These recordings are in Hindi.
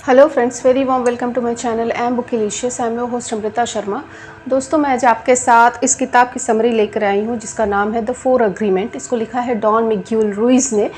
Hello friends, very warm welcome to my channel. I am Bookilicious. I am your host Amrita Sharma. दोस्तों, मैं आज आपके साथ इस किताब की समरी लेकर आई हूँ जिसका नाम है द 4 अग्रीमेंट। इसको लिखा है डॉन मिग्यूल रुइज ने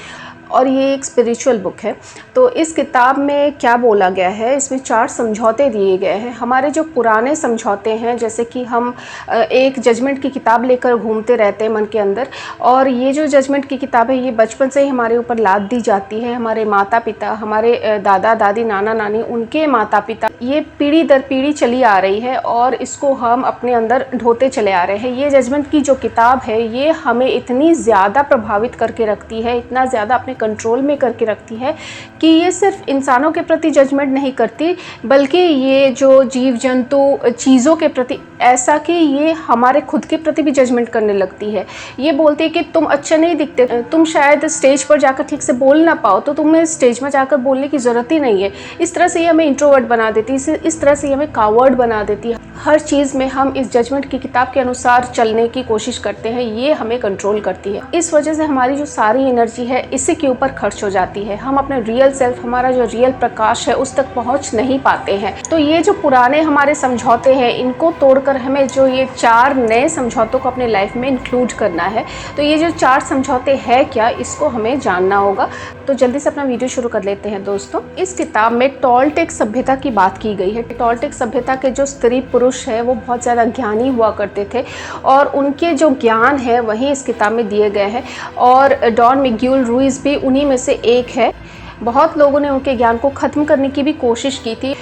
और ये एक स्पिरिचुअल बुक है। तो इस किताब में क्या बोला गया है, इसमें 4 समझौते दिए गए हैं। हमारे जो पुराने समझौते हैं, जैसे कि हम एक जजमेंट की किताब लेकर घूमते रहते हैं मन के अंदर, और ये जो जजमेंट की किताब है ये बचपन से ही हमारे ऊपर लाद दी जाती है। हमारे माता पिता, हमारे दादा दादी, नाना नानी, उनके माता पिता, ये पीढ़ी दर पीढ़ी चली आ रही है और इसको हम अपने अंदर ढोते चले आ रहे हैं। ये जजमेंट की जो किताब है ये हमें इतनी ज़्यादा प्रभावित करके रखती है, इतना ज़्यादा अपने कंट्रोल में करके रखती है कि ये सिर्फ इंसानों के प्रति जजमेंट नहीं करती, बल्कि ये जो जीव जंतु चीज़ों के प्रति, ऐसा कि ये हमारे खुद के प्रति भी जजमेंट करने लगती है। ये बोलती है कि तुम अच्छे नहीं दिखते, तुम शायद स्टेज पर जाकर ठीक से बोल ना पाओ, तो तुम्हें स्टेज में जाकर बोलने की ज़रूरत ही नहीं है। इस तरह से ये हमें इंट्रोवर्ट बना देती है, इस तरह से ये हमें कावर्ड बना देती है। हर चीज़ में हम इस जजमेंट की किताब के अनुसार चलने की कोशिश करते हैं, ये हमें कंट्रोल करती है। इस वजह से हमारी जो सारी एनर्जी है इसी के ऊपर खर्च हो जाती है। हम अपने रियल सेल्फ, हमारा जो रियल प्रकाश है, उस तक पहुंच नहीं पाते हैं। तो ये जो पुराने हमारे समझौते हैं, इनको तोड़कर हमें जो ये 4 नए समझौतों को अपने लाइफ में इंक्लूड करना है। तो ये जो 4 समझौते हैं क्या, इसको हमें जानना होगा। तो जल्दी से अपना वीडियो शुरू कर लेते हैं। दोस्तों, इस किताब में टोल्टेक सभ्यता की बात की गई है। टोल्टेक सभ्यता के जो स्त्री पुरुष है वो बहुत ज़्यादा ज्ञानी हुआ करते थे और उनके जो ज्ञान है वही इस किताब में दिए गए हैं, और डॉन मिग्यूल रुइज भी उन्हीं में से एक है। बहुत लोगों ने उनके ज्ञान को ख़त्म करने की भी कोशिश की थी।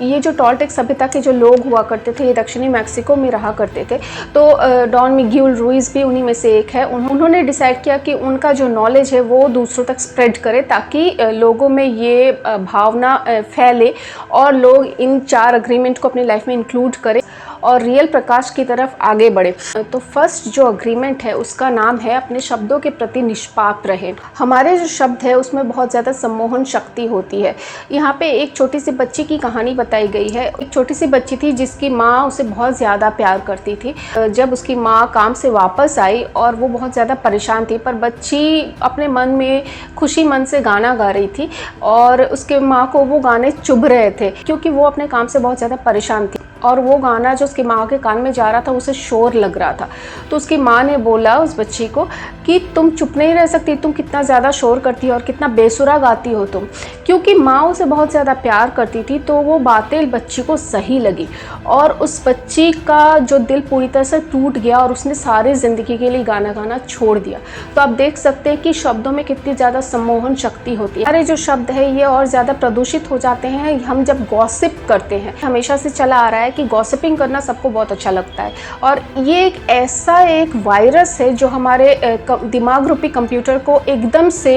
ये जो टोल्टेक सभ्यता के जो लोग हुआ करते थे, ये दक्षिणी मैक्सिको में रहा करते थे। तो डॉन मिग्यूल रुइज भी उन्हीं में से एक है। उन्होंने डिसाइड किया कि उनका जो नॉलेज है वो दूसरों तक स्प्रेड करे, ताकि लोगों में ये भावना फैले और लोग इन 4 अग्रीमेंट को अपनी लाइफ में इंक्लूड करें और रियल प्रकाश की तरफ आगे बढ़े। तो फर्स्ट जो अग्रीमेंट है उसका नाम है अपने शब्दों के प्रति निष्पाप रहे। हमारे जो शब्द है उसमें बहुत ज़्यादा सम्मोहन शक्ति होती है। यहाँ पे एक छोटी सी बच्ची की कहानी बताई गई है। एक छोटी सी बच्ची थी जिसकी माँ उसे बहुत ज़्यादा प्यार करती थी। जब उसकी माँ काम से वापस आई और वो बहुत ज़्यादा परेशान थी, पर बच्ची अपने मन में खुशी मन से गाना गा रही थी और उसके माँ को वो गाने चुभ रहे थे, क्योंकि वो अपने काम से बहुत ज़्यादा परेशान थी और वो गाना जो उसकी माँ के कान में जा रहा था उसे शोर लग रहा था। तो उसकी माँ ने बोला उस बच्ची को कि तुम चुप नहीं रह सकती, तुम कितना ज़्यादा शोर करती हो और कितना बेसुरा गाती हो तुम। क्योंकि माँ उसे बहुत ज़्यादा प्यार करती थी तो वो बातें बच्ची को सही लगी और उस बच्ची का जो दिल पूरी तरह से टूट गया और उसने सारी ज़िंदगी के लिए गाना गाना छोड़ दिया। तो आप देख सकते हैं कि शब्दों में कितनी ज़्यादा सम्मोहन शक्ति होती है। हमारे जो शब्द है ये और ज़्यादा प्रदूषित हो जाते हैं हम जब गॉसिप करते हैं। हमेशा से चला आ रहा है कि गॉसिपिंग करना सबको बहुत अच्छा लगता है, और ये एक ऐसा एक वायरस है जो हमारे दिमाग रूपी कंप्यूटर को एकदम से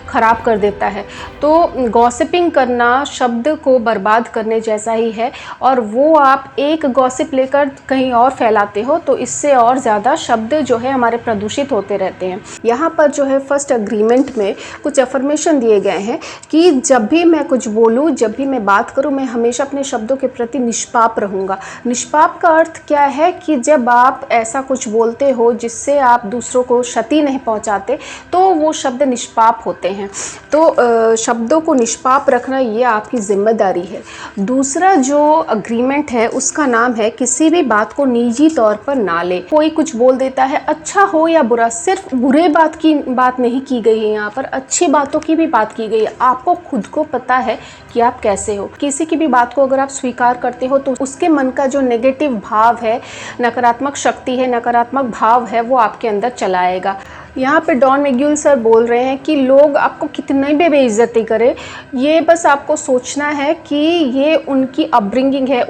ख़राब कर देता है। तो गॉसिपिंग करना शब्द को बर्बाद करने जैसा ही है, और वो आप एक गॉसिप लेकर कहीं और फैलाते हो तो इससे और ज़्यादा शब्द जो है हमारे प्रदूषित होते रहते हैं। यहाँ पर जो है फर्स्ट अग्रीमेंट में कुछ अफर्मेशन दिए गए हैं कि जब भी मैं कुछ बोलूँ, जब भी मैं बात करूँ, मैं हमेशा अपने शब्दों के प्रति निष्पाप रहूँगा। निष्पाप का अर्थ क्या है कि जब आप ऐसा कुछ बोलते हो जिससे आप दूसरों को क्षति नहीं पहुंचाते, तो वो शब्द निष्पाप होते हैं। तो शब्दों को निष्पाप रखना ये आपकी जिम्मेदारी है। दूसरा जो अग्रीमेंट है उसका नाम है किसी भी बात को निजी तौर पर ना ले। कोई कुछ बोल देता है, अच्छा हो या बुरा, सिर्फ बुरे बात की बात नहीं की गई है, यहाँ पर अच्छी बातों की भी बात की गई है। आपको खुद को पता है कि आप कैसे हो। किसी की भी बात को अगर आप स्वीकार करते हो तो उसके मन का जो नेगेटिव भाव है, नकारात्मक शक्ति है, नकारात्मक भाव है, वो आपके अंदर चलाएगा। यहाँ पे डॉन मिग्यूल सर बोल रहे हैं कि लोग आपको कितनी भी बेइज्जती करें, ये बस आपको सोचना है कि ये उनकी अपब्रिंगिंग है,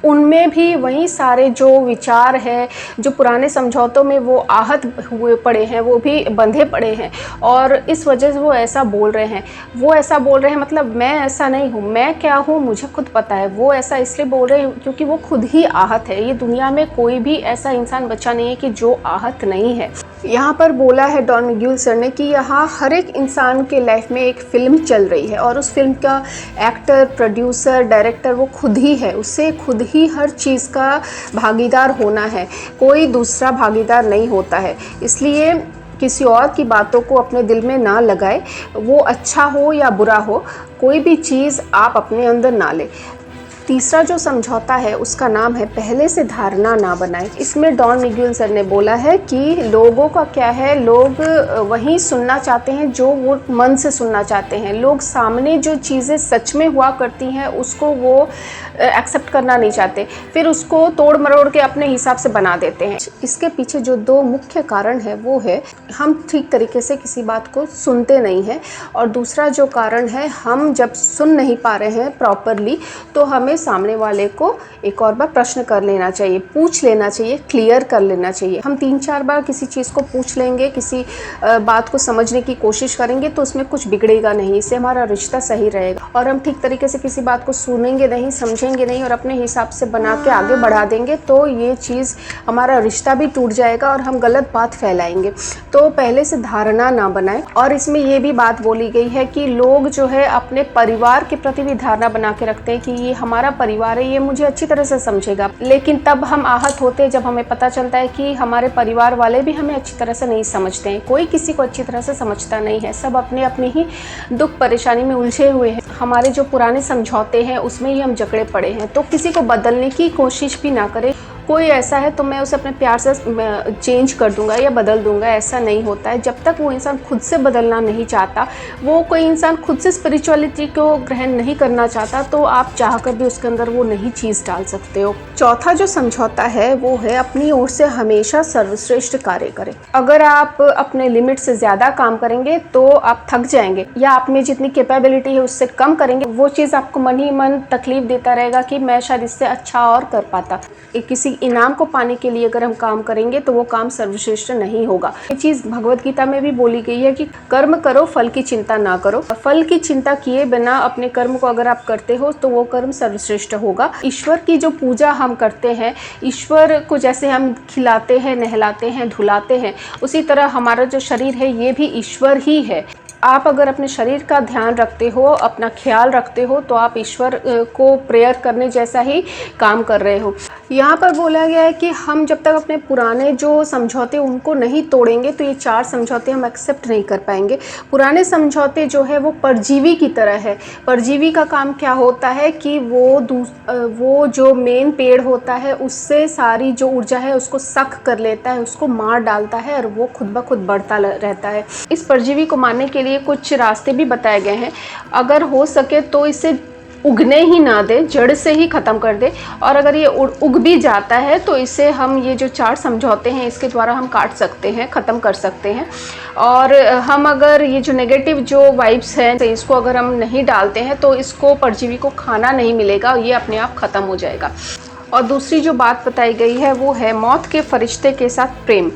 उनमें भी वही सारे जो विचार है जो पुराने समझौतों में वो आहत हुए पड़े हैं, वो भी बंधे पड़े हैं, और इस वजह से वो ऐसा बोल रहे हैं। वो ऐसा बोल रहे हैं मतलब मैं ऐसा नहीं हूँ, मैं क्या हूँ मुझे खुद पता है। वो ऐसा इसलिए बोल रहे हैं क्योंकि वो खुद ही आहत है। ये दुनिया में कोई भी ऐसा इंसान बचा नहीं है कि जो आहत नहीं है। यहाँ पर बोला है डॉन मिग्यूल सर ने कि यहाँ हर एक इंसान के लाइफ में एक फ़िल्म चल रही है और उस फिल्म का एक्टर, प्रोड्यूसर, डायरेक्टर वो खुद ही है। उससे खुद ही हर चीज़ का भागीदार होना है, कोई दूसरा भागीदार नहीं होता है। इसलिए किसी और की बातों को अपने दिल में ना लगाए, वो अच्छा हो या बुरा हो, कोई भी चीज़ आप अपने अंदर ना लें। तीसरा जो समझौता है उसका नाम है पहले से धारणा ना बनाए। इसमें डॉन मिगुएल सर ने बोला है कि लोगों का क्या है, लोग वही सुनना चाहते हैं जो वो मन से सुनना चाहते हैं। लोग सामने जो चीज़ें सच में हुआ करती हैं उसको वो एक्सेप्ट करना नहीं चाहते, फिर उसको तोड़ मरोड़ के अपने हिसाब से बना देते हैं। इसके पीछे जो दो मुख्य कारण है वो है हम ठीक तरीके से किसी बात को सुनते नहीं हैं, और दूसरा जो कारण है हम जब सुन नहीं पा रहे हैं प्रॉपरली तो हमें सामने वाले को एक और बार प्रश्न कर लेना चाहिए, पूछ लेना चाहिए, क्लियर कर लेना चाहिए। हम 3-4 बार किसी चीज़ को पूछ लेंगे, किसी बात को समझने की कोशिश करेंगे तो उसमें कुछ बिगड़ेगा नहीं, इससे हमारा रिश्ता सही रहेगा। और हम ठीक तरीके से किसी बात को सुनेंगे नहीं, समझेंगे नहीं और अपने हिसाब से बना के आगे बढ़ा देंगे तो ये चीज़ हमारा रिश्ता भी टूट जाएगा और हम गलत बात फैलाएंगे। तो पहले से धारणा ना बनाएं। और इसमें ये भी बात बोली गई है कि लोग जो है अपने परिवार के प्रति भी धारणा बना के रखते हैं कि ये हमारा परिवार है, ये मुझे अच्छी तरह से समझेगा, लेकिन तब हम आहत होते हैं जब हमें पता चलता है कि हमारे परिवार वाले भी हमें अच्छी तरह से नहीं समझते हैं। कोई किसी को अच्छी तरह से समझता नहीं है, सब अपने अपने ही दुख परेशानी में उलझे हुए हैं। हमारे जो पुराने समझौते हैं उसमें ही हम जकड़े पड़े हैं। तो किसी को बदलने की कोशिश भी ना करें। कोई ऐसा है तो मैं उसे अपने प्यार से चेंज कर दूंगा या बदल दूंगा, ऐसा नहीं होता है। जब तक वो इंसान खुद से बदलना नहीं चाहता, वो कोई इंसान खुद से स्पिरिचुअलिटी को ग्रहण नहीं करना चाहता, तो आप चाहकर भी उसके अंदर वो नई चीज़ डाल सकते हो। चौथा जो समझौता है वो है अपनी ओर से हमेशा सर्वश्रेष्ठ कार्य करें। अगर आप अपने लिमिट से ज़्यादा काम करेंगे तो आप थक जाएंगे, या आप में जितनी कैपेबिलिटी है उससे कम करेंगे, वो चीज़ आपको मन ही मन तकलीफ देता रहेगा कि मैं शायद इससे अच्छा और कर पाता। किसी इनाम को पाने के लिए अगर हम काम करेंगे तो वो काम सर्वश्रेष्ठ नहीं होगा। ये चीज़ भगवत गीता में भी बोली गई है कि कर्म करो, फल की चिंता ना करो। फल की चिंता किए बिना अपने कर्म को अगर आप करते हो तो वो कर्म सर्वश्रेष्ठ होगा। ईश्वर की जो पूजा हम करते हैं, ईश्वर को जैसे हम खिलाते हैं, नहलाते हैं, धुलाते हैं, उसी तरह हमारा जो शरीर है ये भी ईश्वर ही है। आप अगर अपने शरीर का ध्यान रखते हो, अपना ख्याल रखते हो, तो आप ईश्वर को प्रेयर करने जैसा ही काम कर रहे हो। यहाँ पर बोला गया है कि हम जब तक अपने पुराने जो समझौते उनको नहीं तोड़ेंगे तो ये 4 समझौते हम एक्सेप्ट नहीं कर पाएंगे। पुराने समझौते जो है वो परजीवी की तरह है। परजीवी का काम क्या होता है कि वो जो मेन पेड़ होता है उससे सारी जो ऊर्जा है उसको सक कर लेता है, उसको मार डालता है और वो खुद ब खुद बढ़ता रहता है। इस परजीवी को मारने के लिए कुछ रास्ते भी बताए गए हैं। अगर हो सके तो इसे उगने ही ना दे, जड़ से ही ख़त्म कर दे, और अगर ये उग भी जाता है तो इसे हम ये जो 4 समझौते हैं इसके द्वारा हम काट सकते हैं, ख़त्म कर सकते हैं। और हम अगर ये जो नेगेटिव जो वाइब्स हैं इसको अगर हम नहीं डालते हैं तो इसको परजीवी को खाना नहीं मिलेगा, ये अपने आप ख़त्म हो जाएगा। और दूसरी जो बात बताई गई है वो है मौत के फरिश्ते के साथ प्रेम।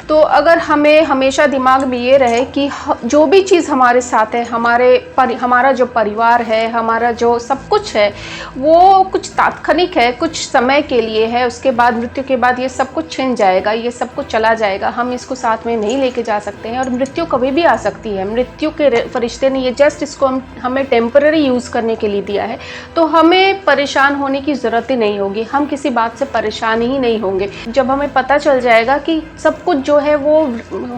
तो अगर हमें हमेशा दिमाग में ये रहे कि जो भी चीज़ हमारे साथ है, हमारा जो परिवार है, हमारा जो सब कुछ है, वो कुछ तात्कालिक है, कुछ समय के लिए है, उसके बाद मृत्यु के बाद ये सब कुछ छिन जाएगा, ये सब कुछ चला जाएगा, हम इसको साथ में नहीं लेके जा सकते हैं। और मृत्यु कभी भी आ सकती है। मृत्यु के फरिश्ते ने ये जस्ट इसको हमें टेम्पररी यूज़ करने के लिए दिया है, तो हमें परेशान होने की ज़रूरत ही नहीं होगी, हम किसी बात से परेशान ही नहीं होंगे। जब हमें पता चल जाएगा कि सब कुछ जो है वो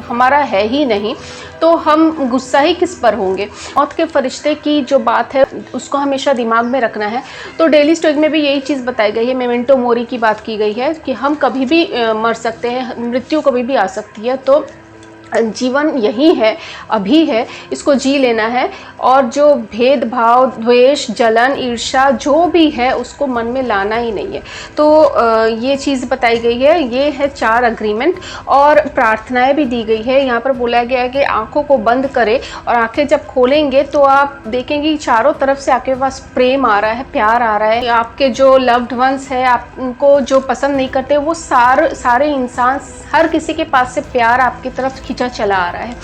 हमारा है ही नहीं, तो हम गुस्सा ही किस पर होंगे। मौत के फरिश्ते की जो बात है उसको हमेशा दिमाग में रखना है। तो डेली स्टोरी में भी यही चीज़ बताई गई है, मेमेंटो मोरी की बात की गई है कि हम कभी भी मर सकते हैं, मृत्यु कभी भी आ सकती है। तो जीवन यही है, अभी है, इसको जी लेना है। और जो भेदभाव, द्वेष, जलन, ईर्ष्या जो भी है उसको मन में लाना ही नहीं है। तो ये चीज़ बताई गई है। ये है 4 अग्रीमेंट। और प्रार्थनाएं भी दी गई है। यहाँ पर बोला गया है कि आंखों को बंद करें और आंखें जब खोलेंगे तो आप देखेंगे कि चारों तरफ से आपके पास प्रेम आ रहा है, प्यार आ रहा है। आपके जो लव्ड वंस है, आपको जो पसंद नहीं करते, वो सारे इंसान, हर किसी के पास से प्यार आपकी तरफ खींचा चला आ रहा है।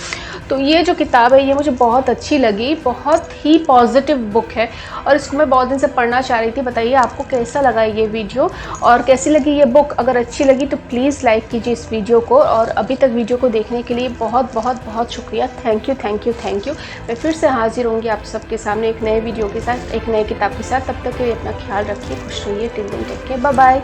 तो ये जो किताब है ये मुझे बहुत अच्छी लगी, बहुत ही पॉजिटिव बुक है और इसको मैं बहुत दिन से पढ़ना चाह रही थी। बताइए आपको कैसा लगा ये वीडियो और कैसी लगी ये बुक। अगर अच्छी लगी तो प्लीज़ लाइक कीजिए इस वीडियो को, और अभी तक वीडियो को देखने के लिए बहुत बहुत बहुत शुक्रिया। Thank you thank you thank you. मैं फिर से हाजिर होंगी आप सबके सामने एक नए वीडियो के साथ, एक नए किताब के साथ। तब तक के लिए अपना ख्याल रखिए, खुश रहिए। Till then take care, bye bye.